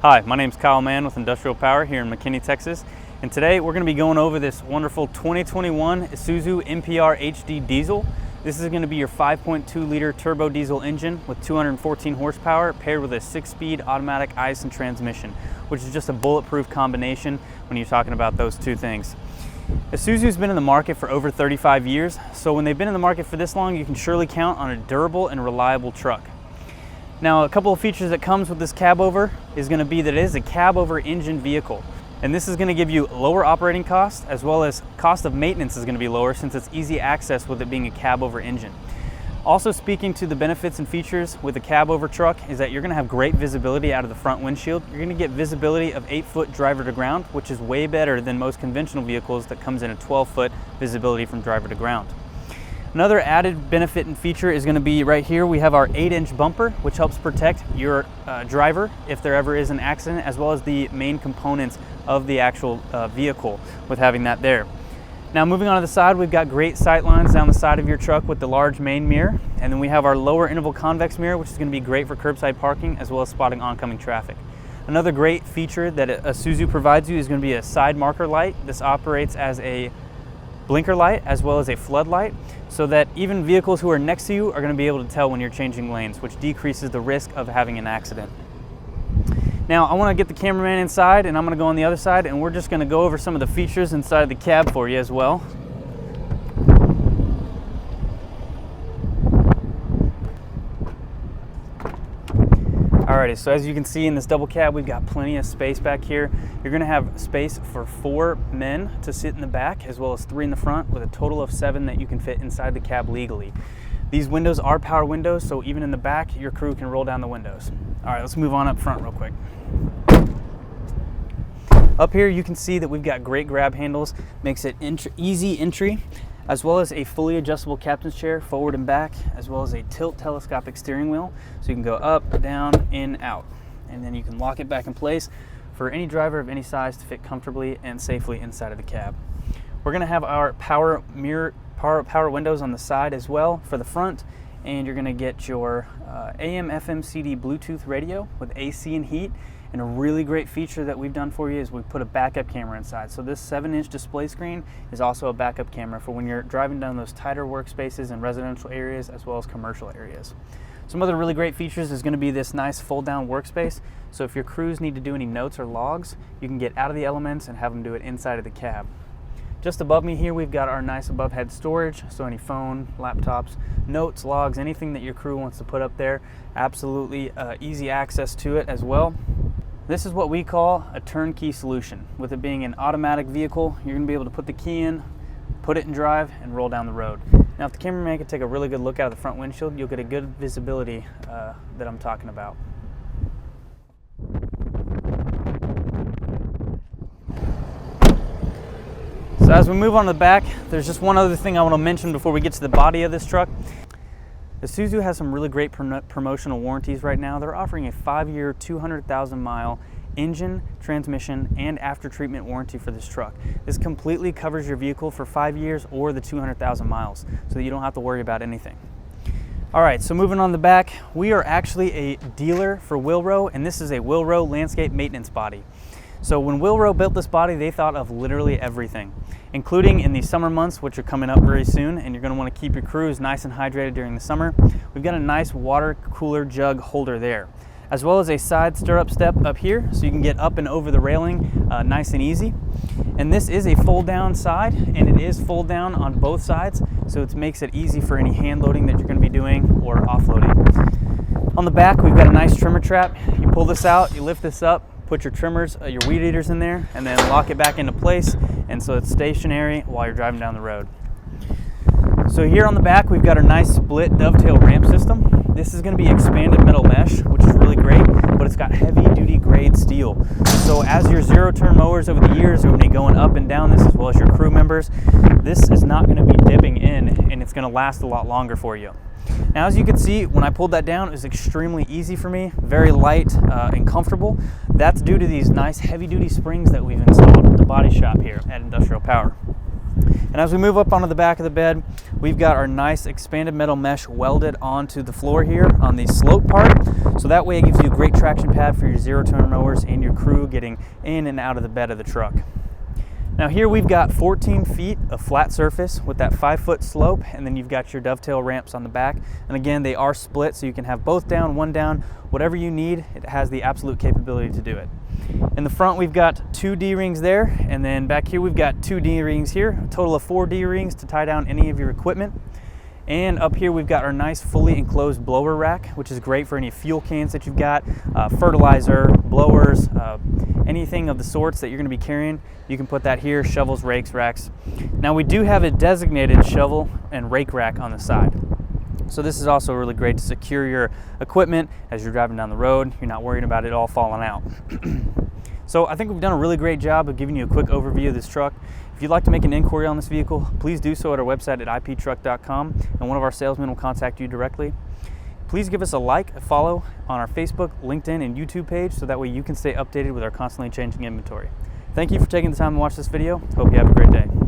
Hi, my name is Kyle Mann with Industrial Power here in McKinney, Texas. And today we're going to be going over this wonderful 2021 Isuzu NPR HD diesel. This is going to be your 5.2 liter turbo diesel engine with 214 horsepower paired with a 6-speed automatic Isuzu transmission, which is just a bulletproof combination when you're talking about those two things. Isuzu's been in the market for over 35 years, so when they've been in the market for this long, you can surely count on a durable and reliable truck. Now, a couple of features that comes with this cab over is going to be that it is a cab over engine vehicle. And this is going to give you lower operating costs, as well as cost of maintenance is going to be lower since it's easy access with it being a cab over engine. Also, speaking to the benefits and features with a cab over truck is that you're going to have great visibility out of the front windshield. You're going to get visibility of 8-foot driver to ground, which is way better than most conventional vehicles that comes in a 12-foot visibility from driver to ground. Another added benefit and feature is going to be right here. We have our 8-inch bumper, which helps protect your driver if there ever is an accident, as well as the main components of the actual vehicle with having that there. Now, moving on to the side, we've got great sight lines down the side of your truck with the large main mirror, and then we have our lower interval convex mirror, which is going to be great for curbside parking as well as spotting oncoming traffic. Another great feature that Isuzu provides you is going to be a side marker light. This operates as a blinker light as well as a floodlight, so that even vehicles who are next to you are going to be able to tell when you're changing lanes, which decreases the risk of having an accident. Now, I want to get the cameraman inside, and I'm going to go on the other side, and we're just going to go over some of the features inside of the cab for you as well. Alrighty, so as you can see in this double cab, we've got plenty of space back here. You're going to have space for 4 men to sit in the back, as well as 3 in the front, with a total of 7 that you can fit inside the cab legally. These windows are power windows, so even in the back, your crew can roll down the windows. Alright, let's move on up front real quick. Up here, you can see that we've got great grab handles, makes it easy entry, as well as a fully adjustable captain's chair forward and back, as well as a tilt telescopic steering wheel, so you can go up, down, in, out, and then you can lock it back in place for any driver of any size to fit comfortably and safely inside of the cab. We're going to have our power windows on the side as well for the front, and you're going to get your AM, FM, CD, Bluetooth radio with AC and heat. And a really great feature that we've done for you is we put a backup camera inside. So this 7-inch display screen is also a backup camera for when you're driving down those tighter workspaces in residential areas as well as commercial areas. Some other really great features is going to be this nice fold-down workspace. So if your crews need to do any notes or logs, you can get out of the elements and have them do it inside of the cab. Just above me here, we've got our nice above head storage, so any phone, laptops, notes, logs, anything that your crew wants to put up there, absolutely easy access to it as well. This is what we call a turnkey solution. With it being an automatic vehicle, you're going to be able to put the key in, put it in drive, and roll down the road. Now, if the cameraman can take a really good look out of the front windshield, you'll get a good visibility that I'm talking about. So as we move on to the back, there's just one other thing I want to mention before we get to the body of this truck. Isuzu has some really great promotional warranties right now. They're offering a 5-year, 200,000-mile engine, transmission, and after-treatment warranty for this truck. This completely covers your vehicle for 5 years or the 200,000 miles, so that you don't have to worry about anything. All right, so moving on the back, we are actually a dealer for Wil-Ro, and this is a Wil-Ro landscape maintenance body. So when Wil-Ro built this body, they thought of literally everything, including in the summer months, which are coming up very soon, and you're going to want to keep your crews nice and hydrated during the summer. We've got a nice water cooler jug holder there, as well as a side stirrup step up here, so you can get up and over the railing nice and easy. And this is a fold down side, and it is fold down on both sides, so it makes it easy for any hand loading that you're going to be doing or offloading. On the back, we've got a nice trimmer trap. You pull this out, you lift this up, put your trimmers, your weed eaters in there, and then lock it back into place, and so it's stationary while you're driving down the road. So here on the back, we've got our nice split dovetail ramp system. This is going to be expanded metal mesh, which is really great, but it's got heavy-duty grade steel. So as your zero-turn mowers over the years are going to be going up and down this, as well as your crew members, this is not going to be dipping in, and it's going to last a lot longer for you. Now, as you can see, when I pulled that down, it was extremely easy for me, very light and comfortable. That's due to these nice heavy-duty springs that we've installed at the body shop here at Industrial Power. And as we move up onto the back of the bed, we've got our nice expanded metal mesh welded onto the floor here on the slope part. So that way it gives you a great traction pad for your zero-turn mowers and your crew getting in and out of the bed of the truck. Now here we've got 14 feet of flat surface with that 5-foot slope, and then you've got your dovetail ramps on the back. And again, they are split, so you can have both down, one down, whatever you need. It has the absolute capability to do it. In the front, we've got 2 D-rings there, and then back here we've got 2 D-rings here, a total of 4 D-rings to tie down any of your equipment. And up here we've got our nice fully enclosed blower rack, which is great for any fuel cans that you've got, fertilizer, blowers, anything of the sorts that you're going to be carrying. You can put that here, shovels, rakes, racks. Now we do have a designated shovel and rake rack on the side. So this is also really great to secure your equipment as you're driving down the road. You're not worried about it all falling out. So I think we've done a really great job of giving you a quick overview of this truck. If you'd like to make an inquiry on this vehicle, please do so at our website at iptruck.com, and one of our salesmen will contact you directly. Please give us a like, a follow on our Facebook, LinkedIn, and YouTube page so that way you can stay updated with our constantly changing inventory. Thank you for taking the time to watch this video. Hope you have a great day.